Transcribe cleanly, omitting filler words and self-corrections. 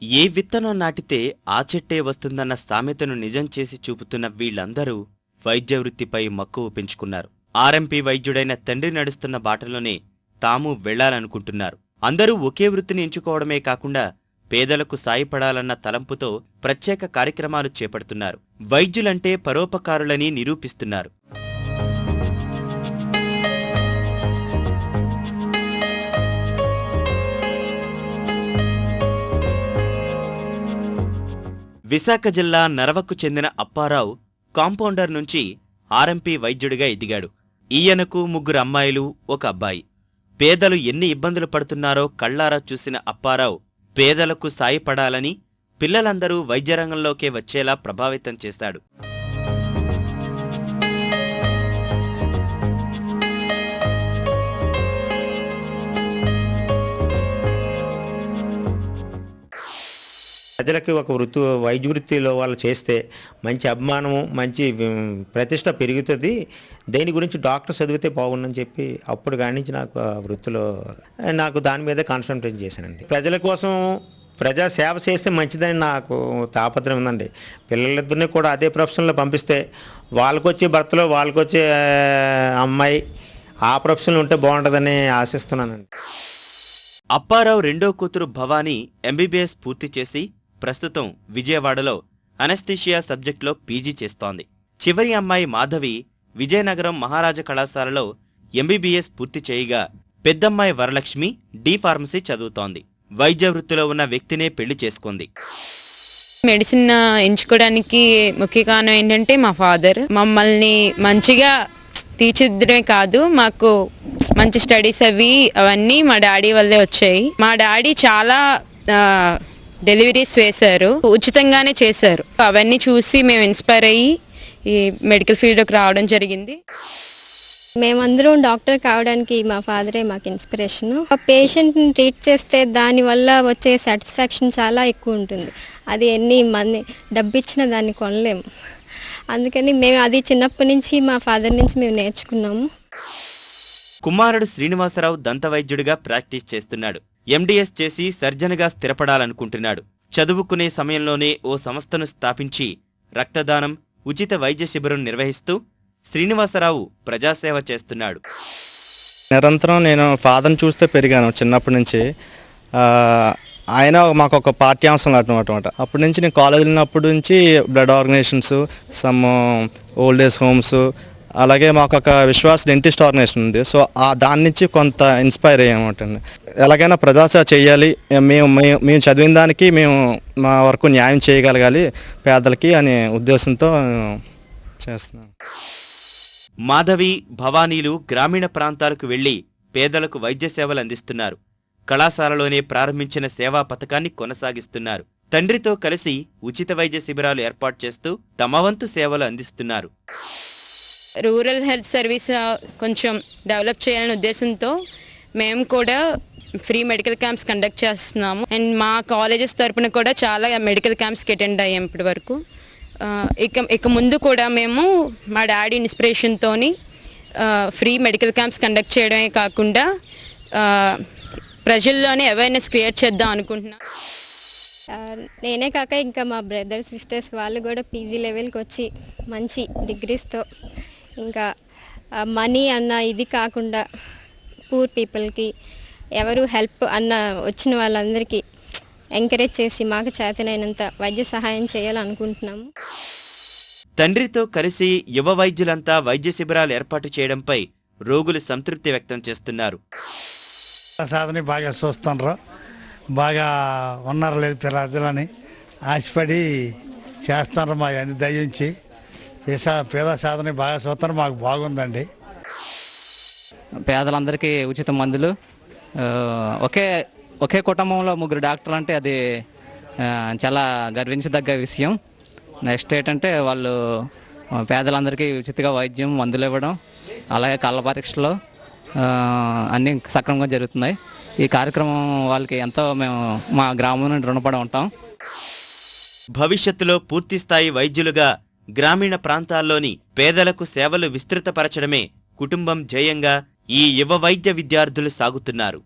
ఏ విత్తనం నాటితే ఆ చెట్టే వస్తుందన్న సామెతను నిజం చేసి చూపుతున్న వీళ్లందరూ వైద్య వృత్తిపై మక్కువ పెంచుకున్నారు. ఆర్ఎంపీ వైద్యుడైన తండ్రి నడుస్తున్న బాటలోనే తాము వెళ్లాలనుకుంటున్నారు. అందరూ ఒకే వృత్తిని ఎంచుకోవడమే కాకుండా పేదలకు సాయపడాలన్న తలంపుతో ప్రత్యేక కార్యక్రమాలు చేపడుతున్నారు. వైద్యులంటే పరోపకారులని నిరూపిస్తున్నారు. విశాఖ జిల్లా నరవకు చెందిన అప్పారావు కాంపౌండర్ నుంచి ఆర్ఎంపీ వైద్యుడిగా ఎదిగాడు. ఈయనకు 3 అమ్మాయిలు, 1 అబ్బాయి. పేదలు ఎన్ని ఇబ్బందులు పడుతున్నారో కళ్లారా చూసిన అప్పారావు పేదలకు సాయపడాలని పిల్లలందరూ వైద్యరంగంలోకే వచ్చేలా ప్రభావితం చేశాడు. ప్రజలకి ఒక వైద్య వృత్తిలో వాళ్ళు చేస్తే మంచి అభిమానము, మంచి ప్రతిష్ట పెరుగుతుంది. దేని గురించి డాక్టర్ చదివితే బాగుందని చెప్పి అప్పుడు కాడి నుంచి నాకు ఆ వృత్తిలో నాకు దాని మీద కాన్సన్ట్రేట్ చేశానండి. ప్రజల కోసం ప్రజా సేవ చేస్తే మంచిదని నాకు తాపత్రయం ఉందండి. పిల్లలిద్దరినీ కూడా అదే ప్రొఫెషన్లో పంపిస్తే వాళ్ళకొచ్చే భర్తలో వాళ్ళకొచ్చే అమ్మాయి ఆ ప్రొఫెషన్లో ఉంటే బాగుంటుందని ఆశిస్తున్నానండి. అప్పారావు రెండో కూతురు భవానీ ఎంబీబీఎస్ పూర్తి చేసి ప్రస్తుతం విజయవాడలో అనస్థీషియా సబ్జెక్టులో పీజీ చేస్తోంది. చివరి అమ్మాయి మాధవి విజయనగరం మహారాజా కళాశాలలో ఎంబీబీఎస్ పూర్తి చేయగా పెద్దమ్మాయి వరలక్ష్మి డి ఫార్మసీ చదువుతోంది. వైద్య వృత్తిలో ఉన్న వ్యక్తినే పెళ్లి చేసుకుంది. మెడిసిన్ ఎంచుకోవడానికి ముఖ్య కారణం ఏంటంటే మా ఫాదర్ మమ్మల్ని మంచిగా తీర్చిదిద్దడమే కాదు, మాకు మంచి స్టడీస్ అవన్నీ మా డాడీ వల్లే వచ్చాయి. మా డాడీ చాలా డెలివరీస్ వేశారు, ఉచితంగానే చేశారు. అవన్నీ చూసి మేము ఇన్స్పైర్ అయ్యి ఈ మెడికల్ ఫీల్డ్లోకి రావడం జరిగింది. మేమందరం డాక్టర్ కావడానికి మా ఫాదరే మాకు ఇన్స్పిరేషన్. ఆ పేషెంట్ని ట్రీట్ చేస్తే దానివల్ల వచ్చే సాటిస్ఫాక్షన్ చాలా ఎక్కువ ఉంటుంది. అది ఎన్ని మంది డబ్బు ఇచ్చినా దాన్ని కొనలేము. అందుకని మేము అది చిన్నప్పటి నుంచి మా ఫాదర్ నుంచి మేము నేర్చుకున్నాము. కుమారుడు శ్రీనివాసరావు దంతవైద్యుడిగా ప్రాక్టీస్ చేస్తున్నాడు. ఎండీఎస్ చేసి సర్జన్గా స్థిరపడాలనుకుంటున్నాడు. చదువుకునే సమయంలోనే ఓ సంస్థను స్థాపించి రక్తదానం, ఉచిత వైద్య శిబిరం నిర్వహిస్తూ శ్రీనివాసరావు ప్రజాసేవ చేస్తున్నాడు. నిరంతరం నేను ఫాదర్ని చూస్తే పెరిగాను. చిన్నప్పటి నుంచి ఆయన మాకు ఒక పాఠ్యాంశం అన్నమాట. అప్పటి నుంచి నేను కాలేజీలో ఉన్నప్పటి నుంచి blood organisations, some old age homes, అలాగే మాకు ఒక విశ్వాస్ డెంటిస్ట్ ఆర్గనైజేషన్ ఉంది. సో దాని నుంచి కొంత ఇన్స్పైర్ అయ్యామన్నమాట. ఎలాగైనా ప్రజాసేవ చేయాలి, మేము చదివిన దానికి మేము మా వరకు న్యాయం చేయగలగాలి పేదలకి అనే ఉద్దేశంతో చేస్తున్నాం. మాధవి, భవానీలు గ్రామీణ ప్రాంతాలకు వెళ్లి పేదలకు వైద్య సేవలు అందిస్తున్నారు. కళాశాలలోనే ప్రారంభించిన సేవా పథకాన్ని కొనసాగిస్తున్నారు. తండ్రితో కలిసి ఉచిత వైద్య శిబిరాలు ఏర్పాటు చేస్తూ తమ వంతు సేవలు అందిస్తున్నారు. రూరల్ హెల్త్ సర్వీస్ కొంచెం డెవలప్ చేయాలనే ఉద్దేశంతో మేము కూడా ఫ్రీ మెడికల్ క్యాంప్స్ కండక్ట్ చేస్తున్నాము. అండ్ మా కాలేజెస్ తరపున కూడా చాలా మెడికల్ క్యాంప్స్కి అటెండ్ అయ్యాం ఇప్పటి వరకు. ఇక ముందు కూడా మేము మా డాడీ ఇన్స్పిరేషన్తో ఫ్రీ మెడికల్ క్యాంప్స్ కండక్ట్ చేయడమే కాకుండా ప్రజల్లోనే అవేర్నెస్ క్రియేట్ చేద్దాం అనుకుంటున్నాం. నేనే కాక ఇంకా మా బ్రదర్ సిస్టర్స్ వాళ్ళు కూడా పీజీ లెవెల్కి వచ్చి మంచి డిగ్రీస్తో ఇంకా మనీ అన్న ఇది కాకుండా పూర్ పీపుల్కి ఎవరు హెల్ప్ అన్న వచ్చిన వాళ్ళందరికీ ఎంకరేజ్ చేసి మాకు చేతనైనంత వైద్య సహాయం చేయాలనుకుంటున్నాము. తండ్రితో కలిసి యువ వైద్యులంతా వైద్య శిబిరాలు ఏర్పాటు చేయడంపై రోగులు సంతృప్తి వ్యక్తం చేస్తున్నారు. సాధన బాగా చూస్తున్నారు, బాగా ఉన్నారు లేదు ప్రజలని ఆశపడి చేస్తున్నారు. మా అన్ని దయించి పేద సాధన బాగా చూస్తున్నారు, మాకు బాగుందండి. పేదలందరికీ ఉచిత మందులు, ఒకే కుటుంబంలో 3 డాక్టర్లు అంటే అది చాలా గర్వించదగ్గ విషయం. నెక్స్ట్ ఏంటంటే వాళ్ళు పేదలందరికీ ఉచితంగా వైద్యం, మందులు ఇవ్వడం, అలాగే కళ్ళ పరీక్షలు అన్నీ సక్రమంగా జరుగుతున్నాయి. ఈ కార్యక్రమం వాళ్ళకి ఎంతో మేము మా గ్రామం నుండి రుణపడి ఉంటాం. భవిష్యత్తులో పూర్తిస్థాయి వైద్యులుగా గ్రామీణ ప్రాంతాల్లోని పేదలకు సేవలు విస్తృతపరచడమే కుటుంబం ధ్యేయంగా ఈ యువ వైద్య విద్యార్థులు సాగుతున్నారు.